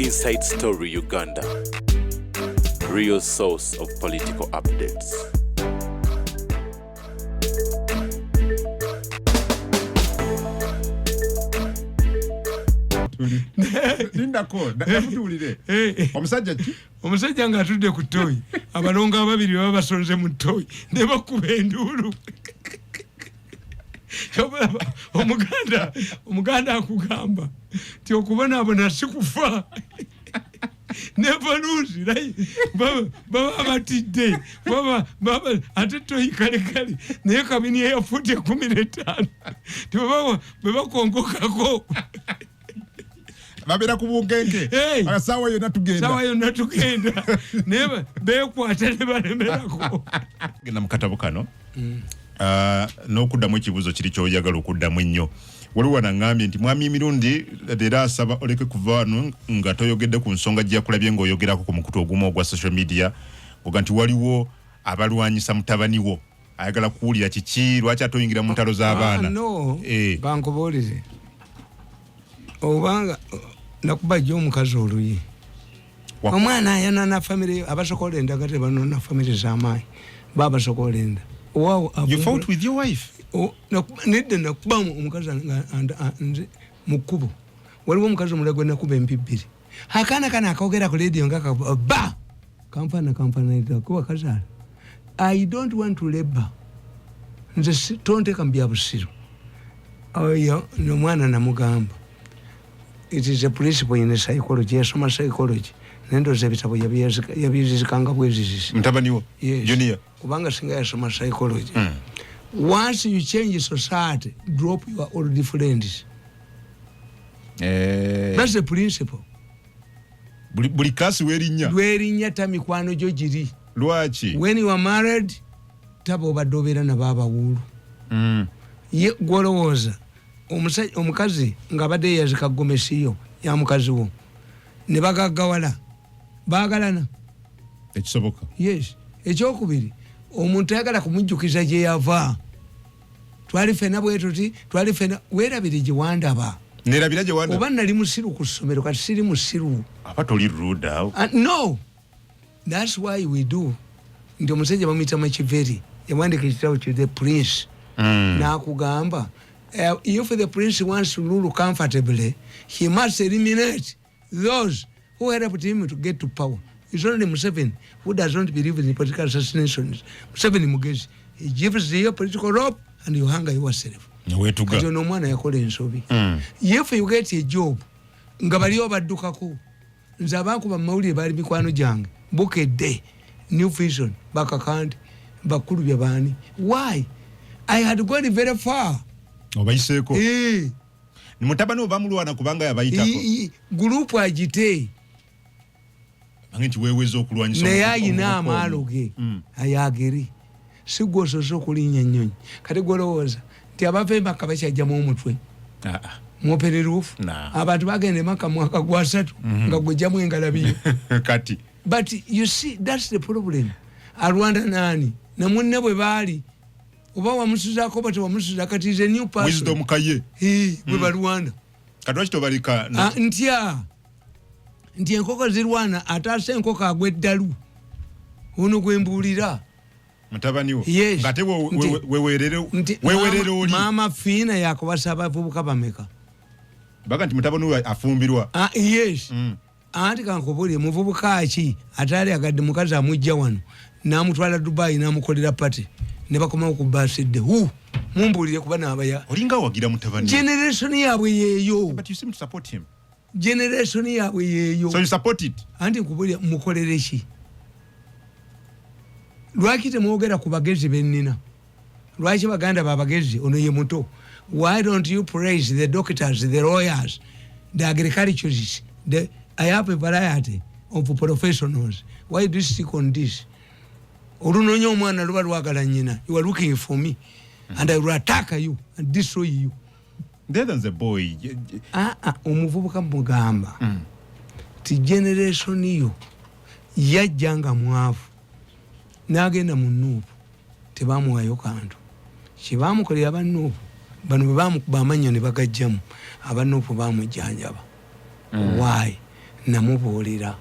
Inside Story Uganda, real source of political updates. Nindako ndakutulire omusajja nga atudde ku toyi abalongo ababiri baba basonze mu toyi ne bakuba enduulu omuganda akugamba ti okubonaabona si kufa nevaluzi baba batidde ate toyi kalekale naye kabini eya futi 15 bebakonkokako babera kubungenge sawa yonna tugenda naye bekwata ne balemerako genda mu katabo kano n'okuddamu ekibuuzo kiri ky'oyagala okuddamu ennyo waliwo naŋŋambye nti mwami Mirundi leero asaba oleke kuva wano nga toyogedde ku nsonga gy'akulabye ng'oyogerako ku mukutu ogumu ogwa social media oga nti waliwo abalwanyisa mutabani wo ayagala kuwulira kiki lwaki atoyingira mu ntalo z'abaana bankubuulire obanga nakubajja omukazi oluyi omwana ayanana famire abasokola endagala tebanona famire z'amaanyi babasokola enda you fought with your wife nedda nakuba omukazi nze mu kkubo waliwo omukazi omulala gwe nakuba empibbiri akaana kana akogera ku radio nga ba kampana kuba kazaala I don't want to labor nze tonteka mu bya busiru oyo n'omwana namugamba it is a principle in psychology yasoma psychology nendoza ebitabo yabizizikanga bwezizisi mutabani wo junior kubanga singa yasoma psychology once you change society drop your old friends that's the principle buli kasi werinnya tamikwano gyo giri lwaki when you are married taba obadde obeera nabo abawuulu ye gwolowooza omukazi ng'abadde yazika gomesiyo ya mukazi wo ne bagaggawala baagalana ekisoboka yes ekyokubiri omuntu ayagala kumujjukiza gye yava twali fena bwe tuti twali fena weerabire gye wandaba neerabira gye wandaba oba nali musiru ku ssomero kati siri musiru aba toli rude awo no that's why we do nti omusajja bamuyita Makiveri yawandika ekitabo ki The Prince n'akugamba if the prince wants to rule comfortably, he must eliminate those who helped him to get to power. It's only Museveni who does not believe in political assassinations. Museveni Mugezi, he gives you political rope and you hang yourself. Because you know mwana yakola ensobi. If you get a job, nga bali obaddukako, nze abankuba mawulire bali mikwano gyange, Bukedde, New Vision, Bakakandi, bakulu bya baani. Why? I had gone very far. Obayiseeko ni mutabani obamulwana kubanga yabayitako gurupu agite bange nti weeweza okulwanyisa naye ayina amaalo ge ayageri sigwososo okulinnya ennyonyi kati gwolowooza nti abava emaka bakyajjamu omutwe mwopereruufu abantu bagenda emaka mwaka gwa 3 nga gwejjamu engalabiyo kati but you see that's the problem alwanda nani namunne bwe baali oba wamusuzaako bati wamusuza kati is a new person wisdom kaye bwe balwana katwaki tobalika nti enkoko zirwana ataase enkoko agweddalu ono gwembuulira mutabani wo yes. ngate wewerere oli maama fiina yakubasa abavubuka bameka baga nti mutabani wo afumbirwa yes anti kankobuli muvubuka ki atali agadde mukazi amujja wano n'amutwala Dubai n'amukolera pati ne bakomawo ku basidde mumbuulire kuba n'abaya olinga wagira mutabani generation yaabwe yeeyo but you seem to support him generation yaabwe yeeyo so you support it anti nkubulya mukolere ki lwaki temwogera ku bagezi bennina lwaki baganda babagezi ono ye muto why don't you praise the doctors the lawyers the agriculturists I have a variety of professionals why do you stick on this olunonya omwana luba lwagala nnyina you are looking for me and I will attack you and destroy you there's a boy omuvubuka mugamba ti generation yo yajjanga mwavu n'agenda mu Nuupu tebamuwayo kantu kyebamukolera abannuupu bano bwe bamukuba amannyo ne bagajjamu abannuupu bamujjanjaba why namubuulira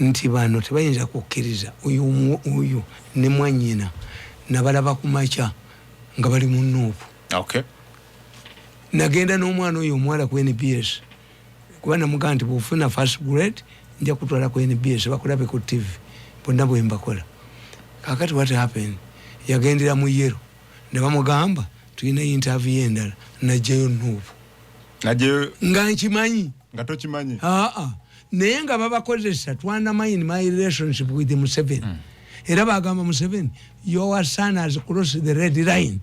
nti bano tebayinza kukkiriza uyu ne mwanyina nabalaba ku makya nga bali mu Nuupu. Okay. Nagenda n'omwana oyo omuwala ku NBS kuba namugamba nti bw'ofuna first grade nja kutwala ku NBS bakulabe ku TV bonna bwe mbakola. Kakati what happened? Yagendera mu Yero ne bamugamba tulina interview endala najjayo Nuupu. Najjayo nga nkimanyi. Nga tokimanyi. Naye nga babakozesa to undermine my relationship with Museveni. Era bagamba Museveni, your son has crossed the red line.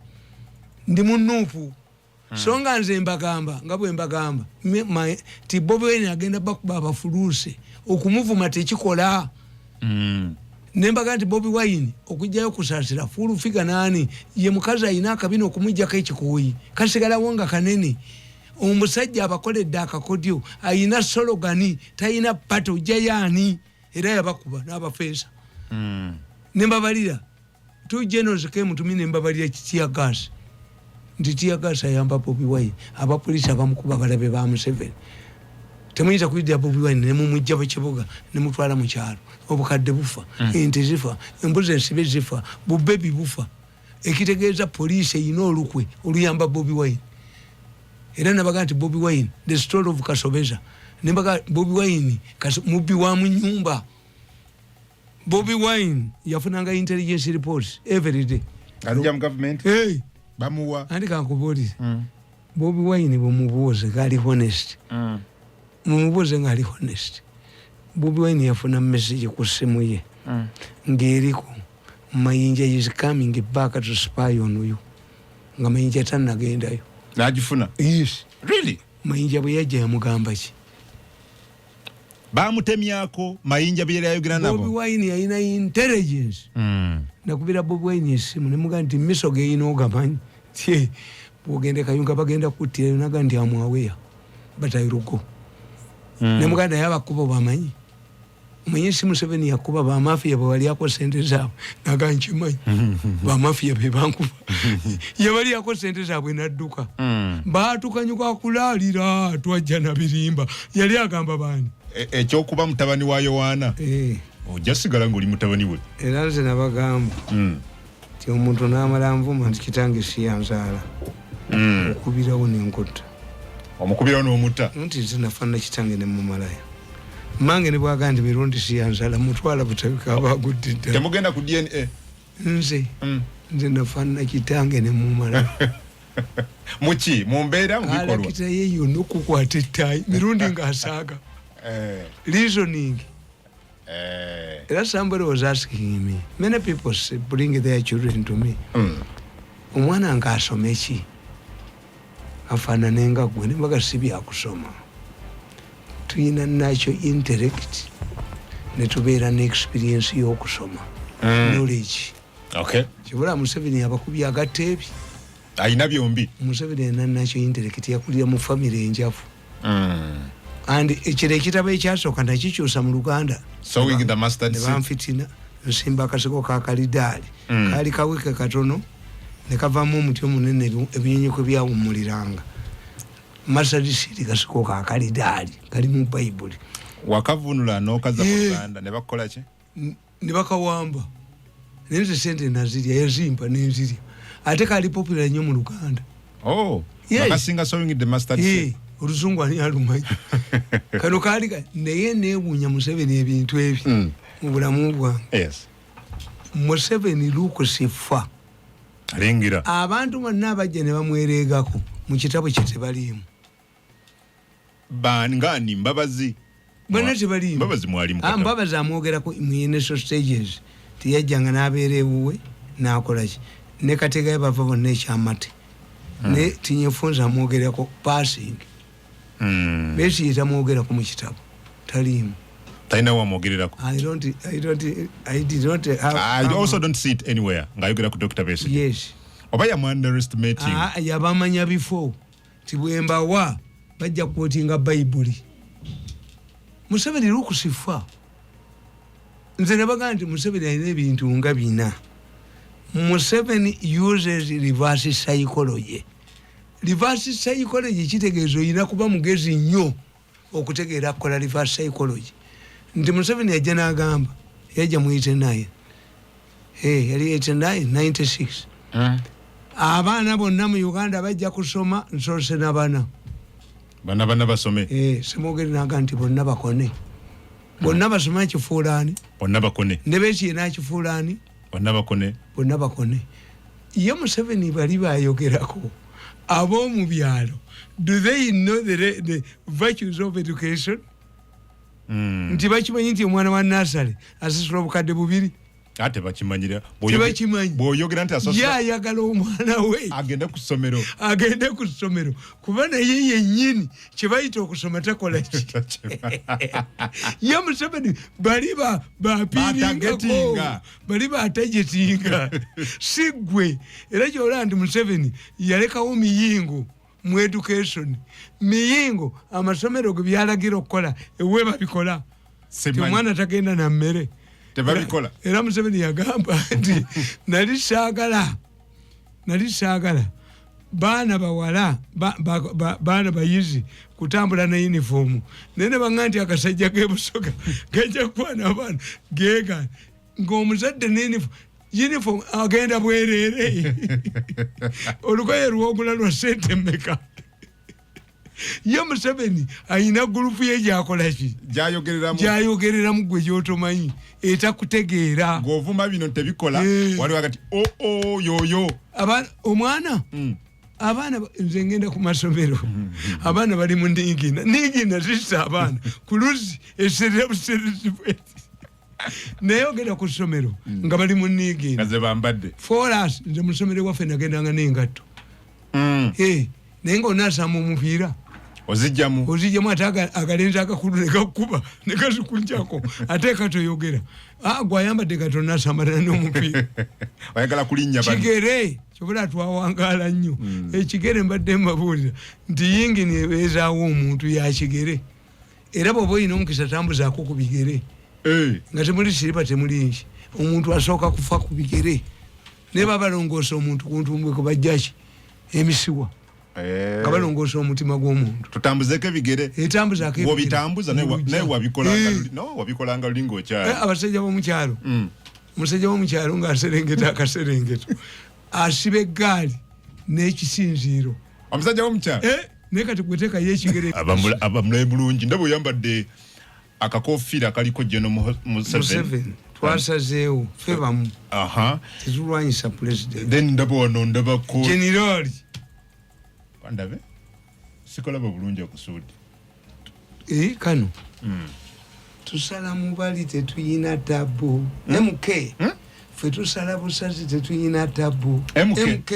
Ndi mu Nuupu. So nga nze mbagamba nga bwe mbagamba ti Bobi Wine agenda bakuba abafuluuse okumuvuma tekikola. Nembaga nti Bobi Wine okujjayo kusaasira full figure nani ye mukazi ayina akabina okumujjako ekikuuyi kasigala wonga kanene. Omusajja abakoledde akakodyo ayina sologani tayina pato jayani era yabakuba n'abafeesa. Nembabalira two generals came to me nembabalira tear gas. Ndi tear gas ayamba Bobi Wine abapolisi abamukuba balabe ba Museveni. Temuyinza kuyidde Bobi Wine ne mumujja bakibuga ne mutwala mu kyalo obukadde bufa ente zifa embuzi ensibe zifa bubebi bufa ekitegeeza poliisi eyina olukwe oluyamba Bobi Wine. Era nabaga nti Bobi Wine the story of Kasobeza nembaga Bobi Wine mubbi wa mu nyumba. Bobi Wine yafunanga intelligence reports every day. Anjam government. Hey. Bamuwa. Andika nkubuli. Bobi Wine bumubuuze gali honest. Mumubuuze ngali honest. Bobi Wine yafuna message ku simu ye. Ngiriko Mayinja is coming back to spy on you. Nga Mayinja tanagendayo. Najifuna. Yes. Really? Mayinja bwe yajja yamugamba ki? Bamutemyako Mayinja bye yayogera nabo. Bobi Wine yalina intelligence. Nakubira Bobi Wine esimu ne mugamba nti misoge yino ogamanyi. Tie bwogende kayunga bagenda kuttira naga nti amwaweya. Batayiruko. Ne muganda yabakuba bamanyi. Mwenyezi Museveni yakuba ba mafia bwali yako sente zabo naga nkimanyi. Ba mafia be bankuba. Yabali yako sente zabo nadduka. Baatukanyuka kulalira twajja na birimba. Yali agamba bani. Ekyokuba mutabani wa Yohana. Ojasigala ngoli mutabani we. Era nze nabagamba. Ti omuntu n'amala nvuma nti kitange siyanzaala. Okubirawo n'enkota. Omukubirawo n'omutta. Nti nze nafaanana kitange ne mumalayo. Mange ne bwaga nti Mirundi siyanzaala mutwala butabika abagudde ddala. Temugenda ku DNA. Nze nafaanana kitange ne mumalayo. Muki mumbeera mu bikolwa. Alakita yeyo n'okukwata ettaayi Mirundi ng'asaaga. Reasoning. Somebody was asking me. Many people bring their children to me. Omwana nga asome ki? Afaanane nga gwe ne mbaga si byakusoma. Tuyina natural intellect ne tubeera n'experience y'okusoma. Knowledge. Okay. Kibula Museveni abakubye agateebi. Ayina byombi. Museveni alina natural intellect yakulira mu family enjafu. And ekire ekitabo ekyasooka nakikyusa mu Luganda. Sowing the mustard seed. Nebanfitina nsimba akasiko ka kalidali. Kali kawike katono ne kavamu omuti omunene ebinyonyeko byawumuliranga. Mustard seed kasiko ka kalidali kali mu Bible. Wakavunula n'okaza mu Luganda ne bakola ki? Ne bakawamba. Nenze sente nazirya yazimba n'enzirya. Ate kali popular nnyo mu Luganda. Oh. Yes. Bakasinga sowing the mustard seed. Oluzungu ani alumanyi. Kano kali naye neewuunya Museveni ebintu ebi mu bulamu bwange. Yes. Museveni lukusifa. Alengira. Abantu bonna abajja ne bamwereegako mu kitabo kye tebaliimu. Ngani Mbabazi. Bonna tebaliimu. Mbabazi mwali mu katabo. Mbabazi amwogerako mu initial stages. Tiyajjanga n'abeera ewuwe n'akola ki. Ne Kategaye bava bonna ekyamate. Ne tinyefunza amwogerako passing. Besi itamwogera ku mukitabo talimu taina wa mwogererako. I did not I also don't see it anywhere ngayogera ku Dr. Besi. Yes. Oba ya underestimating. Yabamanya before tibwemba wa bajja kwotinga Bible. Museveni lukusifa. Nze nabaga nti Museveni alina ebintu nga bina. Museveni uses reverse psychology. Reverse psychology kitegeezo ina kuba mugezi nnyo okutegeera akola reverse psychology nti Museveni yajja n'agamba yajja mu 89 yali 89 96 abaana bonna mu Uganda bajja kusoma nsoose n'abaana bana basome semogeri naga nti bonna bakone bonna basoma kifuulaani bonna bakone ne beesiye n'akifuulaani bonna bakone ye Museveni bali bayogerako ab'omu byalo do they know the virtues of education nti bakimanyi nti omwana wa nasale asasula obukadde bubiri ate bakimanyira bw'oyogera nti asasula yayagala omwana we agende ku ssomero kuba naye yennyini kye bayita okusoma takola ki ye Museveni bali bapiiringako bali batajetinga si ggwe era kyolaba nti Museveni yalekawo miyingo mu education miyingo amasomero ge byalagira okukola ewe babikola omwana tagenda na mmere tebabikola era Museveni yagamba nti nali saagala baana bawala baana bayizi kutambula na uniform nene banga nti akasajja k'ebusoga gajja kwana abaana geega ng'omuzadde uniform agenda bwerere olugoye lwogula lwa sente mmeka ye Museveni ayina gurupu ye gyakola ki gyayogereramu gwe gyotomanyi etakutegeera ng'ovuma bino tebikola wali wakati yoyo omwana abaana nze ngenda ku masomero abaana bali mu nigina zissa abaana ku luzi eserera buserezi naye ogenda ku ssomero nga bali mu nigina foras nze mu ssomero waffe nagendanga n'engatto naye ng'onaasamba omupiira ozijjamu ate agalenzi agakulu negakuba negazikunjako ate katoyogera gwayambadde katonda asambalana n'omupiira kigere kyobola twawangala nnyo ekigere mbadde mbabuulira nti yingini ebeezaawo omuntu yakigere era bw'oba oyina omukisa tambuzaako ku bigere nga temuli siripa temuli nki omuntu asooka kufa ku bigere naye babalongoosa omuntu ku ntumbwe kubajjaki emisiwa nga balongoosa omutima gw'omuntu tutambuzeko ebigere wobitambuza naye wabikolanga luli ng'okyalo abasajja b'omukyalo omusajja w'omukyalo ng'aserengeta akaserengeto asiba eggaali n'ekisinziiro omusajja w'omukyalo naye kati gweteekayo ekigere abamulayi bulungi ndaba oyambadde akakofiira akaliko General Museveni twasazeewo ffe bamu tetulwanyisa president then ndaba wano ndabako generali ndabe sikolaba bulungi okusuudi kano tusala mubali tetuyina tabu MK ffe tusala busazi tetuyina tabu MK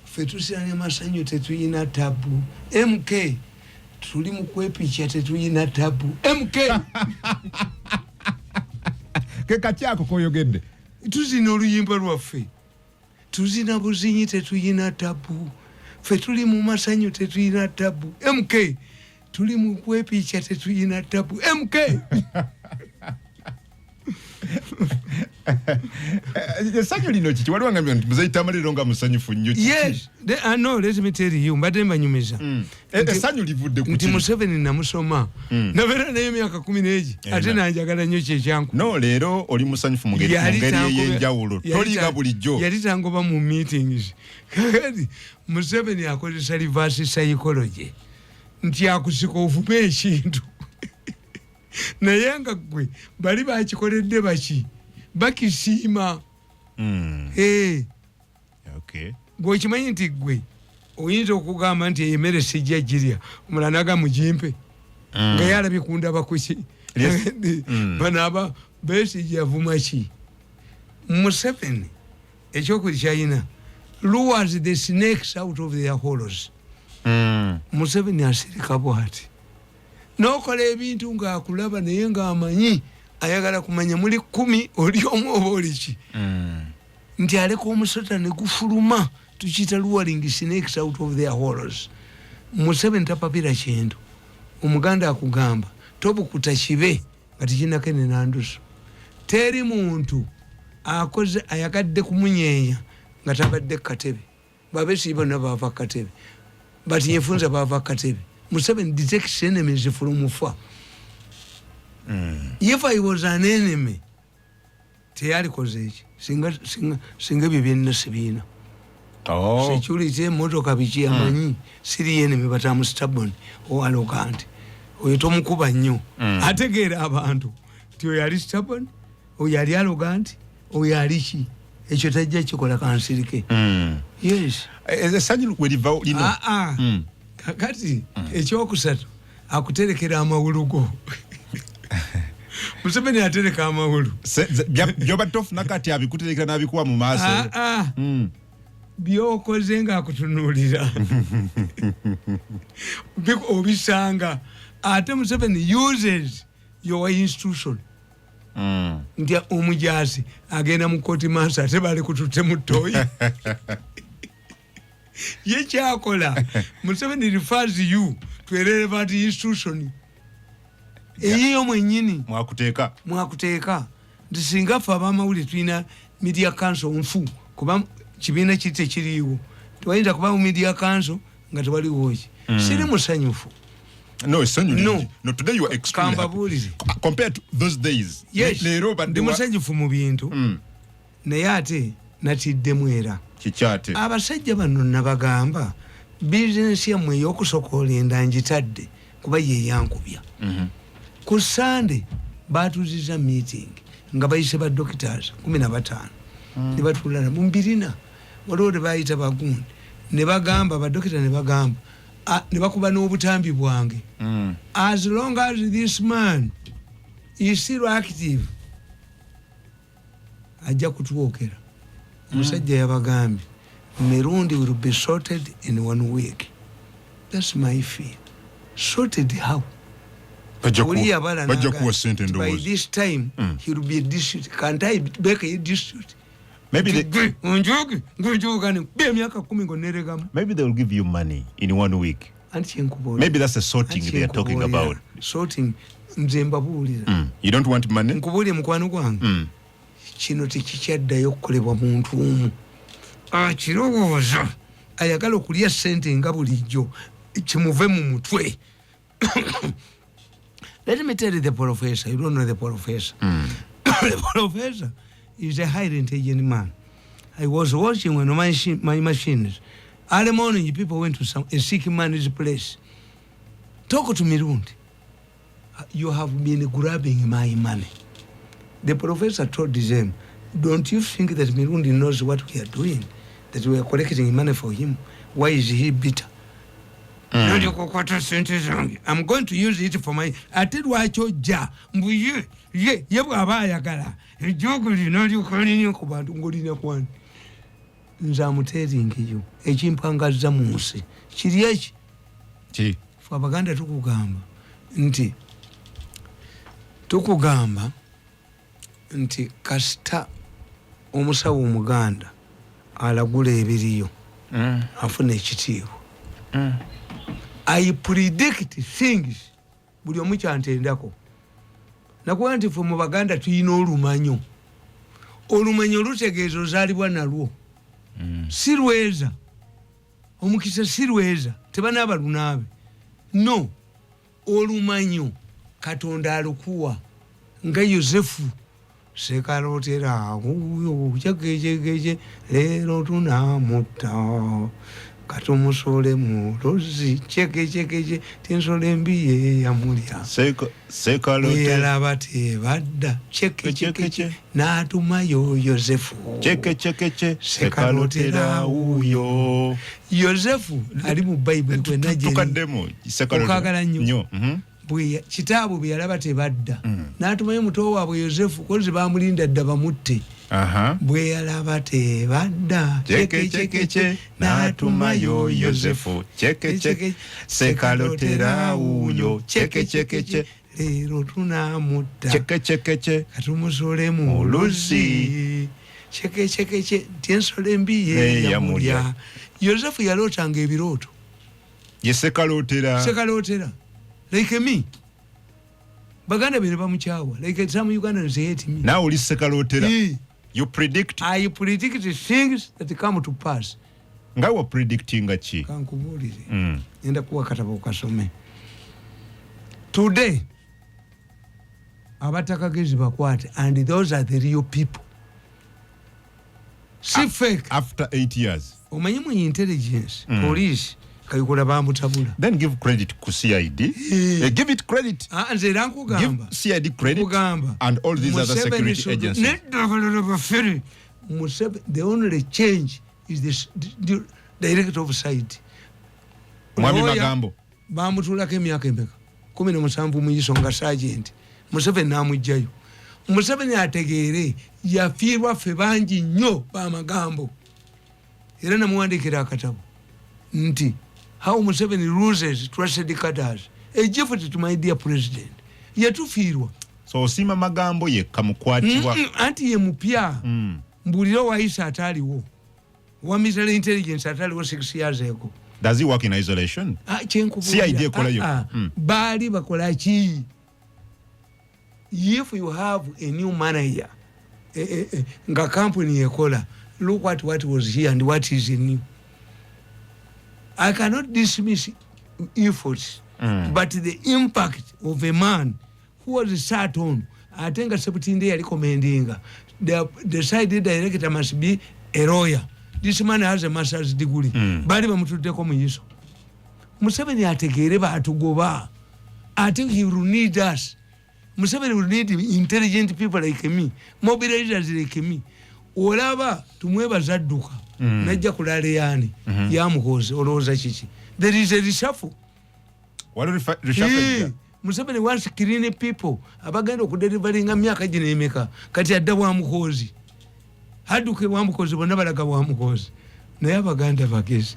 ffe tusala n'amasanyu tetuyina tabu MK tuli mu kwepicha tetuyina tabu MK ke kakyako koyogedde tuzina oluyimba lwaffe tuzina buzinyi tetuyina tabu ffe tuli mu masanyu tetuyina tabu MK tuli mu kwepicha tetuyina tabu MK esanyu lino kiki waliwo ngambira nti muzeyi Tamale nga musanyufu nnyo yes no let me tell you mbadde mbanyumiza esanyu livudde ku nti Museveni namusoma nabeera naye emyaka 10 ate nanjagala nnyo kyekyanku no leero oli musanyufu mu ngeri ey'enjawulo toliiga bulijjo yali tangoba mu meetings kakati Museveni akozesa reverse psychology nti akusika ovume ekintu naye nga gwe bali bakikoledde baki bakisiima bw'okimanyi nti gwe oyinza okugamba nti eyemere sijja girya omulala naga mugimpe nga yalabye kundaba kuki banaaba Besigye yavuma ki Museveni ekyokuli kyayina lures the snakes out of their hollows Museveni asirika bwati n'okola ebintu ng'akulaba naye ng'amanyi ayagala kumanya muli 10 oli omu oba oli ki nti aleka omusota ne gufuluma tukiyita luring snakes out of their hollows Museveni tapapira kintu omuganda akugamba tobukuta kibe nga tikinako nenanduso teri muntu akoze ayagadde kumunyeenya nga tabadde katebe babesi bonna bava katebe bati yefunza bava katebe Museveni detects enemies from afar. If I was an enemy, TASAAGA, singa bibinna sibina. Security motoka bichi amanyi siri enemy but I'm stubborn or arrogant. Oyo tomukuba nnyo. Ategeera abantu. Tio yali stubborn, o yali arrogant, o yali chi. Ekyo tajja kikola kansirike. Yes. Esanyu weriva lino. Kakati ekyokusatu akuterekera amawulugo. Museveni atereka amawulu. Byoba tofu nakati abikuterekera nabikuwa mu maaso. Byokoze nga akutunuulira. Obisanga. Ate Museveni uses your institution. Nti omujaasi agenda mu koti mansa ate bali kututte mu toyi. Ye kyakola. Museveni refers you to a relevant institution. Eyiyo mwennyini. Mwakuteeka. Nti singa ffe abamawulire tulina media council nfu kuba kibiina kite kiriiwo. Twayinza kuba mu media council nga tewaliwo ki. Siri musanyufu. No, today you are extremely happy. Compared to those days. Yes. Ndi musanyufu mu bintu. Naye ate natiddemu era. Kikyate. Abasajja bano nabagamba business yammwe ey'okusokoola enda ngitadde kuba ye yankubya. Ku Sunday baatuuziza meeting nga bayise ba doctors 15 ne batuulana mu mbirina waliwo ne bayita bagundi ne bagamba badokita ne bagamba ne bakuba n'obutambi bwange. As long as this man is still active ajja kutwokera. Musajja yabagambye Mirundi will be sorted in 1 week. That's my fear. Sorted how? By this time he will be a district. Can't I make a district? Maybe they will give you money in 1 week. Maybe that's the sorting they are talking about. Sorting. You don't want money? Kino tekikyaddayo okukolebwa muntu omu. Kirowooza ayagala okulya ssente nga bulijjo kimuve mu mutwe. Let me tell you the professor. You don't know the professor. The professor is a highly intelligent man. I was watching when my machines. Early morning, people went to a sick man's place. Talk to Mirundi. You have been grabbing my money. The professor told them, don't you think that Mirundi knows what we are doing? That we are collecting money for him? Why is he bitter? I'm going to use it for my... I tell you what you ja. Ye bw'abaayagala. Ejjoguli n'olyokolina ku bantu ng'olina kwani. Nze amuteeringi yo. Ekimpangazza mu nsi. Kiri eki? Ki? Ffe Abaganda tukugamba nti kasita omusawo Omuganda alagula ebiriyo afuna ekitiibwa. I predict things buli omu kyantendako. Nakuba nti ffe mu Baganda tulina olumanyo. Olumanyo lutegeeza ozaalibwa nalwo. Si lweza. Omukisa si lweza. Tebanaaba lunaabe. No. Olumanyo Katonda alukuwa. Nga Yosefu sekalootera wuyo jagejegeje leero tunamutta katumusole mulozi chekechekeche tinsole mbiye yamulya sekalootera yalaba tebadda chekechekeche n'atumayo Yosefu chekechekeche sekalootera wuyo Yosefu ali mu Bible kwena je tukaddemu sekalootera nnyo kitaabu bye yalaba tebadda n'atumayo muto waabwe Yosefu kozi bamulinda dda bamutte bwe yalaba tebadda chekechekeche n'atumayo Yosefu chekechekeche sekalootera wuyo chekechekeche leero tunamutta chekechekeche katumusole mu luzzi chekechekeche tiensole mbi ye yamulya. Yosefu yalootanga ebirooto ye sekalootera like me. Baganda bene bamukyawa. Like some Ugandans hate me. Now oli sekalootera. You predict. I predict things that come to pass. Nga wa predicting chi. Kankubuulire. Nenda kuwa katabo kasome. today abatakagezi bakwate, and those are the real people. See fake after 8 years. Omanyi mu intelligence, police kayikola bamutabula. Then give credit ku CID. Give it credit. Nze rankugamba. Give CID credit and all these other security agencies. The only change is this direct oversight. Mwami Magambo. Bamutulako emyaka emeka 17 mu yiso nga sergeant. Museveni namujjayo. Museveni ategeere yafiirwa ffe bangi nnyo Bamagambo. Era namuwandikira akatabo nti how Museveni loses trusted cadres, a gift to my dear president. Yatufiirwa. So osima Magambo yekka mukwatibwa. Anti ye mupya. Mbuliro waisa ataliwo. Wa military intelligence ataliwo 6 years ago. Does he work in isolation? CID ekola yo. Bali bakola ki? If you have a new manager, nga company ekola, look what was here and what is new. I cannot dismiss efforts, but the impact of a man who was sat on, I think 17 days recommending the side director must be a lawyer. This man has a master's degree. Bali bamutudeko mu yiso. Museveni ategeere batugoba. I think he will need us. Museveni will need intelligent people like me, mobilizers like me. Olaba tumwebaza dduka. Najja kulala yani ya MUHOOZI olowooza kiki. There is a reshuffle. What reshuffle? Museveni wants clean people. Abagenda okudelivaringa myaka gino emeka. Kati adda bwa MUHOOZI. Haduke bwa MUHOOZI bonna balaga bwa MUHOOZI. Naye Abaganda bagezi.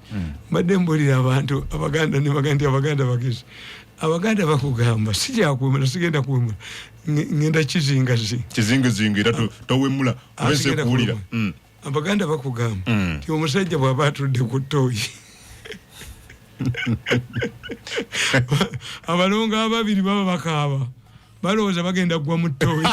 Mbadde mbulira abantu Abaganda ne baganda Abaganda bagezi. Abaganda bakugamba sijakwemula sigenda kwemula. Ngenda kizingazi. Kizingazinga era towemula wese kuwulira. Abaganda bakugamba ti omusajja bw'aba atudde ku ttooyi. Abalongo ababiri baba bakaaba balowooza bagenda kugwa mu ttooyi.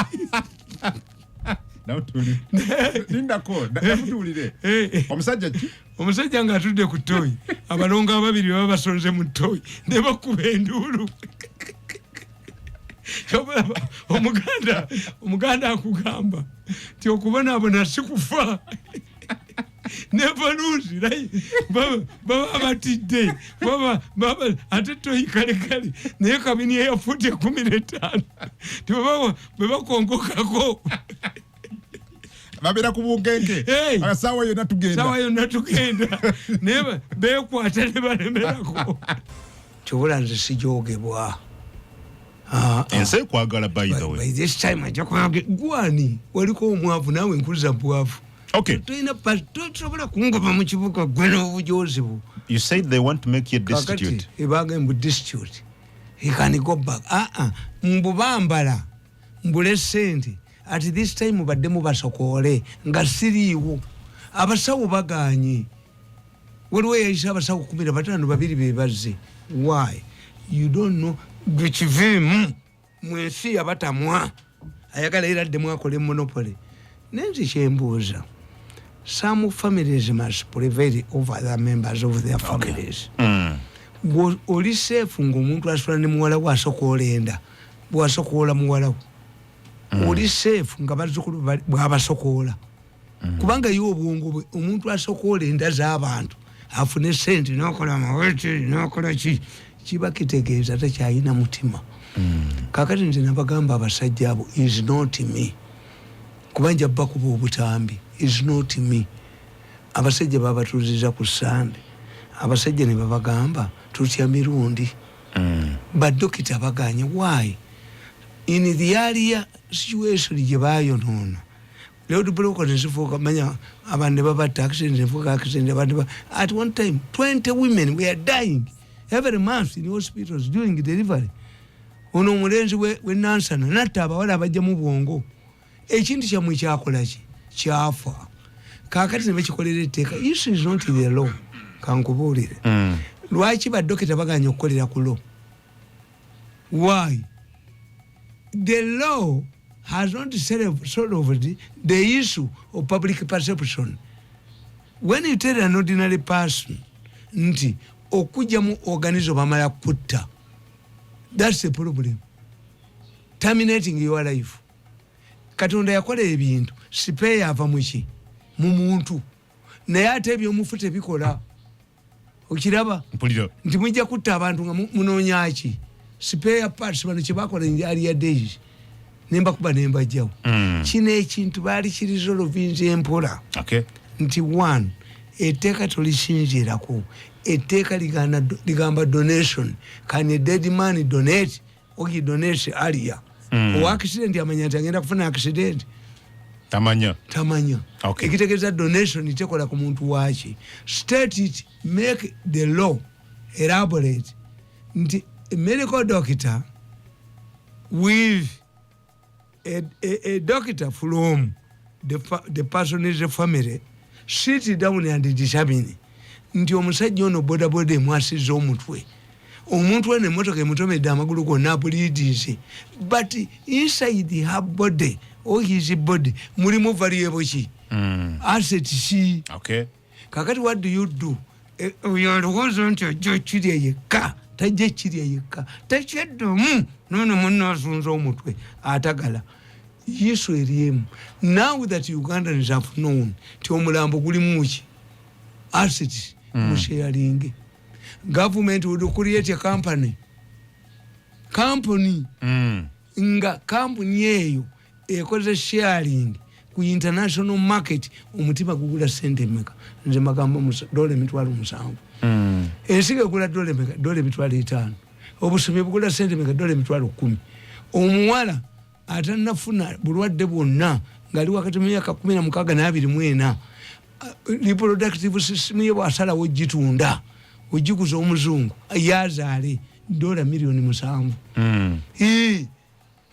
Omusajja nga atudde ku ttooyi abalongo ababiri baba basonze mu ttooyi ne bakuba enduulu. Omuganda akugamba ti okubonaabona si kufa. Never lose, right? Baba batidde. Baba ate toyi kale. Naye kabini ya futi 15. Ti baba kongokako. Babera kubungenge. Sawa yonna tugenda. Naye bekwata ne balemerako. Kyobola nze sijogebwa. Ense kwagala by the way. By this time ajja kwage gwani waliko omwavu nawe nkuliza bwavu. Okay. You said they want to make you destitute. Destitute. He can go back. Mbubambala. Mbule sente. At this time mubadde mubasokole nga siriwo. Abasawo baganye. Waliwo yayisa abasawo 15 babiri bebaze. Why? You don't know. Gwichivimu. Mwesi abatamwa. Ayagala iradde mwakole monopoly. Nenzi kyembuuza. Some families must prevail over the members of their families. Oli safe ng'omuntu asula ne muwala we asokoola enda bw'asokoola muwala we. Oli safe nga bazzukulu bw'abasokoola. Kubanga ye obwongo bwe omuntu asokoola enda z'abantu afune ssente n'akola amaweteri n'akola ki kiba kitegeeza takyayina mutima. Kaakati nze nabagamba abasajja abo is not me. Kubanja bakuba obutambi is not me. Abasajja babatuuziza ku Sande. Abasajja ne babagamba tutya Mirundi. Badokita baganye. Why? In the area situation gye bayonoona. Leo tubuloka nesifuuka manya abande baba taxi nesifuuka accident abande at one time 20 women were dying every month in hospitals during delivery. Ono omulenzi we Nansana natta abawala abajja mu bwongo. Ekintu kyamwe kyakola ki kyafa. Kaakati ne bekikolera etteeka. Issue is not the law. Kankubuulire. Lwaki badokita baganya okukolera ku law? Why? The law has not solved the issue of public perception. When you tell an ordinary person nti okujja mu organizo bamala kutta That's the problem. Terminating your life. Katonda yakola ebintu spare yava muki mu muntu naye ate ebyomufute bikola okiraba nti mujja kutta abantu nga munonya ki spare parts bano kye bakola njali ya days nemba kuba nemba jjawo kino ekintu baali kirizolovinze empola nti one etteeka tolisinziirako etteeka ligamba donation can a dead man donate ogi donate earlier o accident amanya nti agenda kufuna accident tamanya ekitegeeza donation tekola ku muntu waaki state it make the law elaborate nti a medical doctor with a doctor from the person is a family sit down and determine nti omusajja ono bodaboda emwasiza omutwe omuntu wene motoka emutomedde amagulu gonna abuliidize but inside her body or his body mulimu variable ki asset ki kakati what do you do oyalowooza nti ajja kirya yekka tajja kirya yekka takyeddomu nono munno asunza omutwe atagala yesu eriemu now that Ugandans have known ti omulambo gulimu ki assets musharinge government would create a company nga company eyo ekoze sharing ku international market omutima gugula sente meka nze magamba $7 ensiga gula $5 obusumi bugula sente meka $10 omuwala atanafuna bulwadde bwonna ngali wakati mu myaka 16 na 24 reproductive system ye bwasalawo gitunda ojikuza omuzungu yazaale $7 million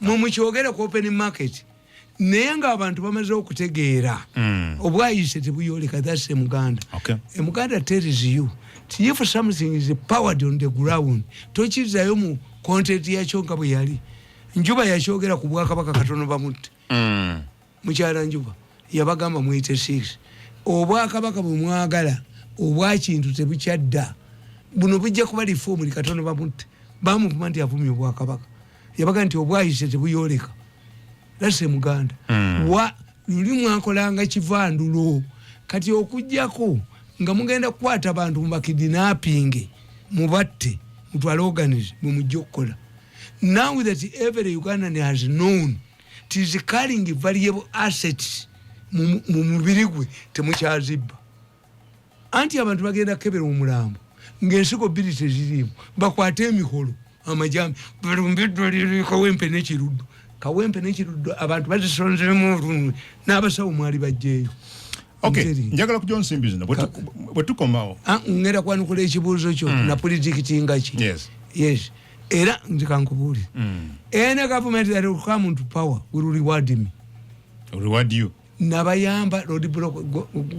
mumukyogere ku open market naye nga abantu bamaze okutegeera obwayise tebuyoleka that's Muganda. Muganda tells you if something is powered on the ground tokizayo mu content yakyo nga bwe yali njuba yakyogera ku Bwakabaka katono bamutte mukyala njuba yabagamba mu 86 Obwakabaka bwe mwagala obwakintu tebukyadda buno bujja kuba reform li katono bamutte bamuvuma nti avumye Obwakabaka yabaga nti obwayise tebuyoleka that's Muganda. Luli mwakolanga kivandulo kati okujjako nga mugenda kukwata abantu mubakidnapping mubatte mutwala organize mumujjokola now that every Ugandan has known it is carrying variable assets mu mubiri gwe temukyazibba anti abantu bagenda kebera omulambo ng'ensigo bbiri teziriimu bakwate emikolo amajambi balumbidde kawempe n'ekiruddo abantu bazisonzemu olunwe n'abasawo mwali bajjeeyo. Njagala kujja nsimbi zino bwe tukomawo ngenda kwanukula ekibuuzo kyo na politikitinga ki yes era nzikankubuulira any government that will come to power will reward me. Reward you? Nabayamba road block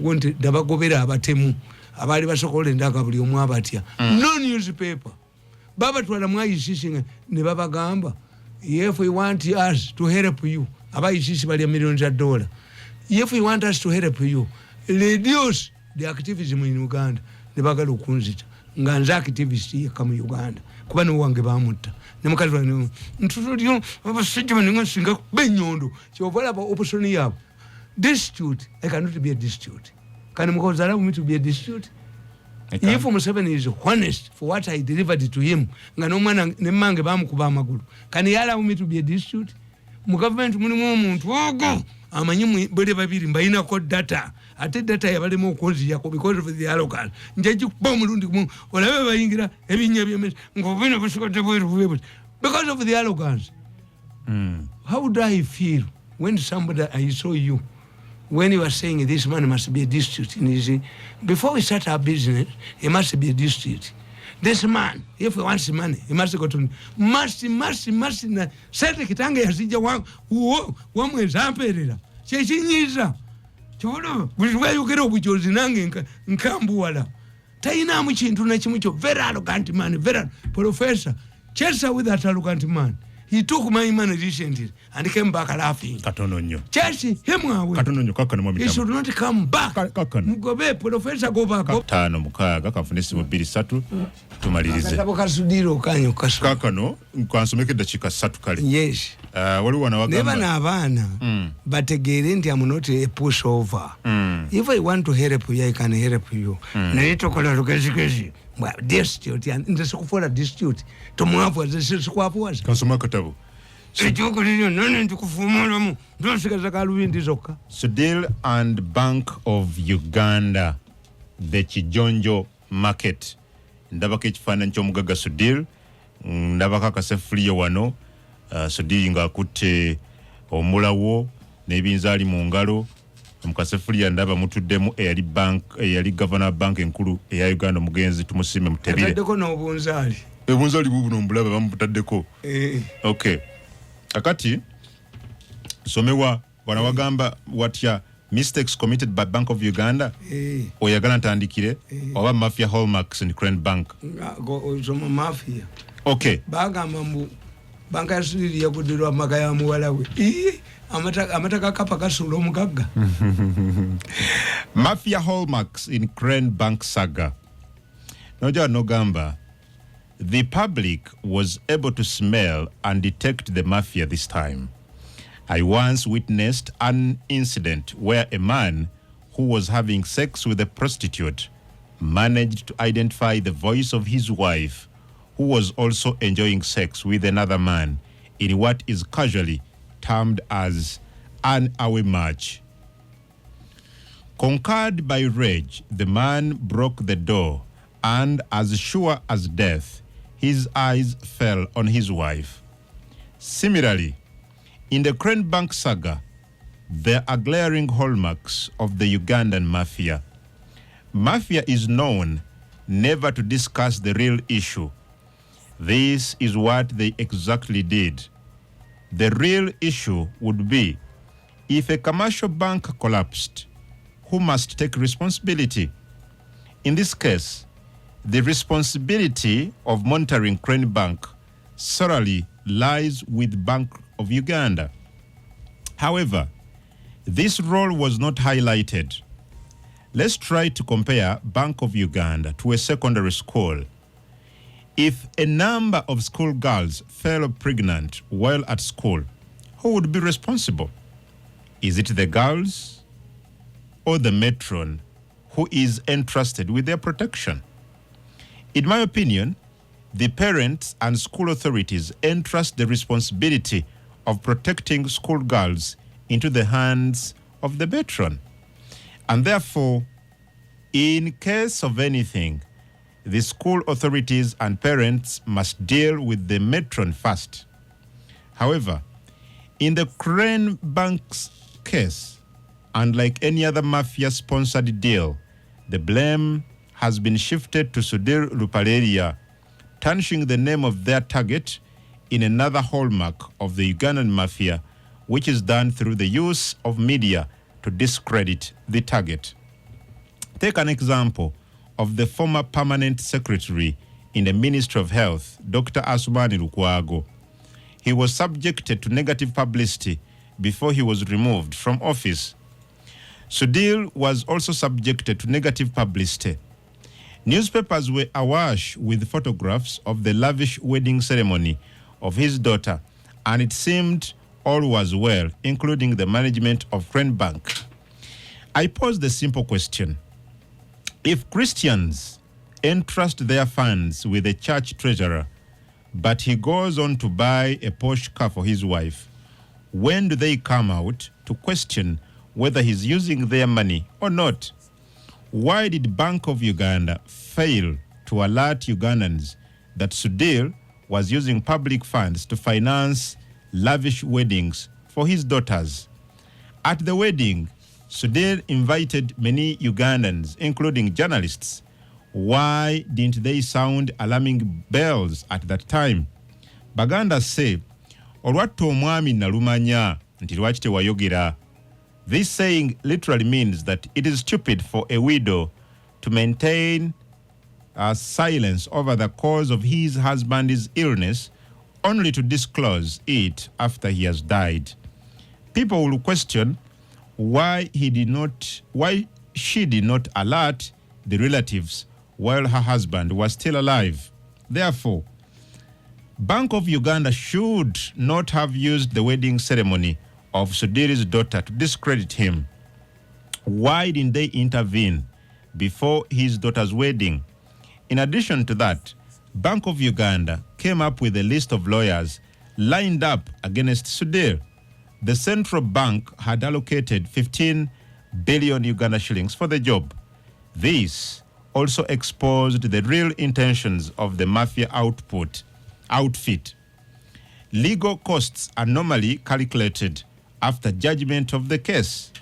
gonte nabagobera abatemu abali basokola endaka buli omu abatya no newspaper baba twala mwayishisinga ne babagamba if we want us to help you abayishishi bali millions of dollars if we want us to help you reduce the activism in Uganda ne bagala okunzita nga nze activist kama Uganda kuba no wange bamutta ne mukazi wange ntulyo abasajja baninga singa benyondo kyovala ba option yabo dispute. I cannot be a dispute. Can you allow me to be a dispute? If Museveni is honest for what I delivered to him, can he allow me to be a dispute? Government go. Amanyi bode babiri mbaina code data. Ate data yabale mo kozi yako because of the arrogance. Njaji kuba mulundi kumu olabe bayingira ebinya byemezi ngobina bushikote bweru because of the arrogance. How do I feel when somebody I saw you when you were saying this man must be a district in his, before we start our business, he must be a district. This man, if he wants money, he must go to must sete kitanga yasija wa mwezamperera kyechinyiza chodo bwe yogera obujozi nange nkambuwala taina mu kintu na kimu kyo very arrogant man very professor chesa with that arrogant man He took my money recently and came back laughing. Katono nnyo. Chachi, him away. Katono nnyo kakano mwami He should not come back. Kakano. Mugobe, Professor go back. Tano mukaga kafunisi mu 2-3 tumalirize. Kasudiro kanyo kasu. Kakano nkansomeke dakika 3 kale. Yes. Waliwo nawagamba. Never na abana. But again, I'm not a pushover. If I want to help you, I can help you. Naito kola lukezi. Dispute and ndasikufola dispute. Tomwapo zisikuapo. Kansoma katabu. Sudil and Bank of Uganda, the Chijonjo market. Ndabaka ekifaananyi ky'omugagga Sudil, ndabaka kaseffuliya wano, Sudil ng'akutte omulawo n'ebinzaali mu ngalo. Mukaseffuliya ndaba mutuddemu eyali governor bank enkulu eya Uganda omugenzi tumusiime Mutereere. Ataddeko n'obunzaali. Obunzaali bubuno mbulaba bamubutaddeko. Okay. Akati somewa wana wagamba watya mistakes committed by Bank of Uganda oyagala ntandikire oba mafia hallmarks in Crane Bank soma mafia. Okay. Bagamba mbu banka yasuli yakudirwa maka ya muwalawe amataka kapa kasula omugagga. Mafia hallmarks in Crane Bank saga. Noja nogamba the public was able to smell and detect the mafia this time. I once witnessed an incident where a man who was having sex with a prostitute managed to identify the voice of his wife, who was also enjoying sex with another man, in what is casually termed as an away match. Conquered by rage, the man broke the door, and as sure as death, his eyes fell on his wife. Similarly, in the Crane Bank saga, there are glaring hallmarks of the Ugandan mafia. Mafia is known never to discuss the real issue. This is what they exactly did. The real issue would be, if a commercial bank collapsed, who must take responsibility? In this case, the responsibility of monitoring Crane Bank solely lies with Bank of Uganda. However, this role was not highlighted. Let's try to compare Bank of Uganda to a secondary school. If a number of schoolgirls fell pregnant while at school, who would be responsible? Is it the girls or the matron who is entrusted with their protection? In my opinion, the parents and school authorities entrust the responsibility of protecting schoolgirls into the hands of the matron. And therefore, in case of anything, the school authorities and parents must deal with the matron first. However, in the Crane Bank's case, unlike any other mafia-sponsored deal, the blame has been shifted to Sudhir Rupaleria, tarnishing the name of their target in another hallmark of the Ugandan mafia, which is done through the use of media to discredit the target. Take an example of the former permanent secretary in the Ministry of Health, Dr. Asumani Lukwago. He was subjected to negative publicity before he was removed from office. Sudhir was also subjected to negative publicity. Newspapers were awash with photographs of the lavish wedding ceremony of his daughter, and it seemed all was well, including the management of Crane Bank. I posed the simple question: if Christians entrust their funds with a church treasurer, but he goes on to buy a Porsche car for his wife, when do they come out to question whether he's using their money or not? Why did Bank of Uganda fail to alert Ugandans that Sudhir was using public funds to finance lavish weddings for his daughters? At the wedding, Sudhir invited many Ugandans, including journalists. Why didn't they sound alarming bells at that time? Baganda say, olwattu omwami nalumanya nti lwaki tewayogera. This saying literally means that it is stupid for a widow to maintain silence over the cause of his husband's illness only to disclose it after he has died. People will question why she did not alert the relatives while her husband was still alive. Therefore, Bank of Uganda should not have used the wedding ceremony of Sudiri's daughter to discredit him. Why didn't they intervene before his daughter's wedding? In addition to that, Bank of Uganda came up with a list of lawyers lined up against Sudir. The central bank had allocated 15 billion Uganda shillings for the job. This also exposed the real intentions of the mafia outfit. Legal costs are normally calculated after judgment of the case.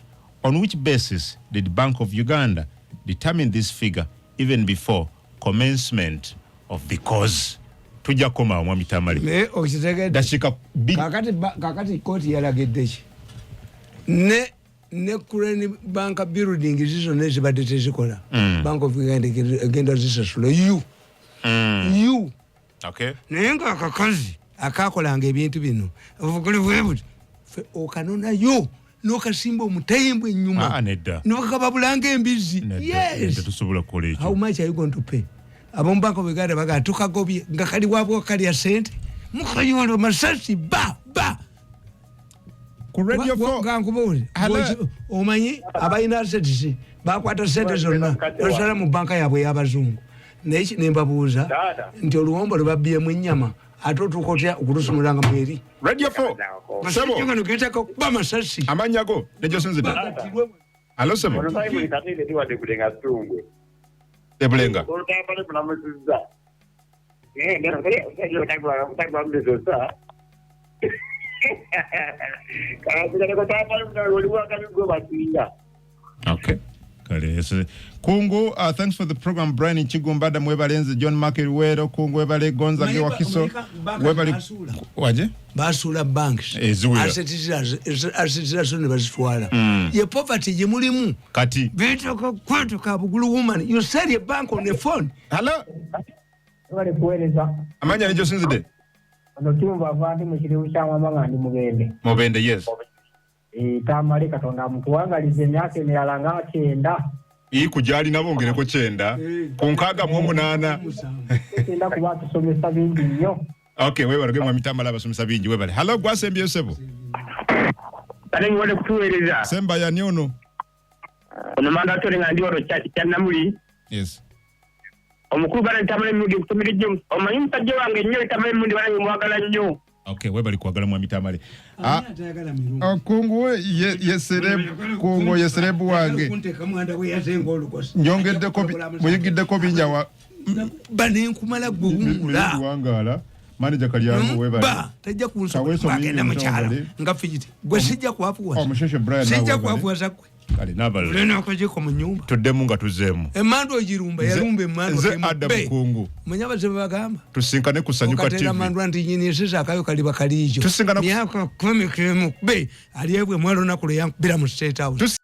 On which basis did Bank of Uganda determine this figure even before commencement of the cause? Tuja koma mwami Tamale. Me okitegede. Dashika big. Kakati koti yalageddechi. Ne kureni banka building zizo nezi badete zikola. Bank of Uganda agenda zisasula. You. Okay. Nenga akakazi akakolanga ebintu bino. Avugule webuti. Okanona yo. Nokasimba omutayimbo ennyuma. Nedda. Nokababulanga embizi. Yes. Tusobola kukola ekyo. How much are you going to pay? Abom Bank of Uganda baga tukagobye nga kali wabwo kali ya sente. Mukayolo masasi ba. Ku radio 4 gangubuli. Omanyi abayina assets bakwata sente zonna. Osala mu banka yabwe y'abazungu. Nechi nembabuuza nti oluwombo lubabbiye mu nnyama ate tukotya okulusumulanga mweri. Radio 4. Sebo. Ngano ketako ba masasi. Amanyago nejo sinzita. Alo sebo. Ono sai muri katile diwa de kulenga tungu. Ebulenga. Ono ta pale kuna msiza. Ndio kile utagwa mbezosa. Kana kwa pale kuna waliwa kamigo batinga. Okay. Kungu, thanks for the program. Brian Chigumbada Mwebalenze, John Makeriwero, Kungu Webale Gonzage Wakiso. Webale waje? Basula banks. Assets ne basitwala. Ye poverty je mulimu. Kati. Beto kwanto ka bugulu woman. You said a bank on the phone. Hello. Wale kueleza. Amanya nijo sinzide. Anotumba avandi mukiri ushangwa mangandi mugende. Mubende yes. Tamale katonda mutuwangalize emyaka emirala nga 9. Iyi kujali nabongereko 9 ku nkaga mu 8. Tenda kuba tusomesa bingi nnyo. Okay, wewe barage mu Tamale abasomesa bingi webale. Hello gwasembye Yosebo. Kale ngole kutuweleza. Semba ya nyono. Ono manda tole ngandi oro chat namuli. Yes. Omukuru bana Tamale mudi kutumira James. Omanyi mtajje wange nnyo Tamale mudi bana mwagala nnyo. Okay, webali kwagala mu Tamale. Kungu Kungu yeserebu wange. Nyongedde ko muyigidde ko binjawa. Bane nkumala gugumula. Wangala. Manager Kalyango webali. Ba tajja kunsoma bagenda mu kyala nga fijiti. Gwe sijja kwafuwa. Omusheshe Brian nawe. Sijja kwafuwa zakwe. Kale nabalo. Lena akajeko mu nyumba. Tuddemu nga tuzemu. Emando ejirumba yarumba emando ke Adam Kungu. Munyabaze bagamba. Tusinkane kusanyuka TV. Katera mando antinyini sisa akayo kaliba kalijo. Tusinkana myaka 10 be aliyebwe mwalo nakule yankubira mu State House.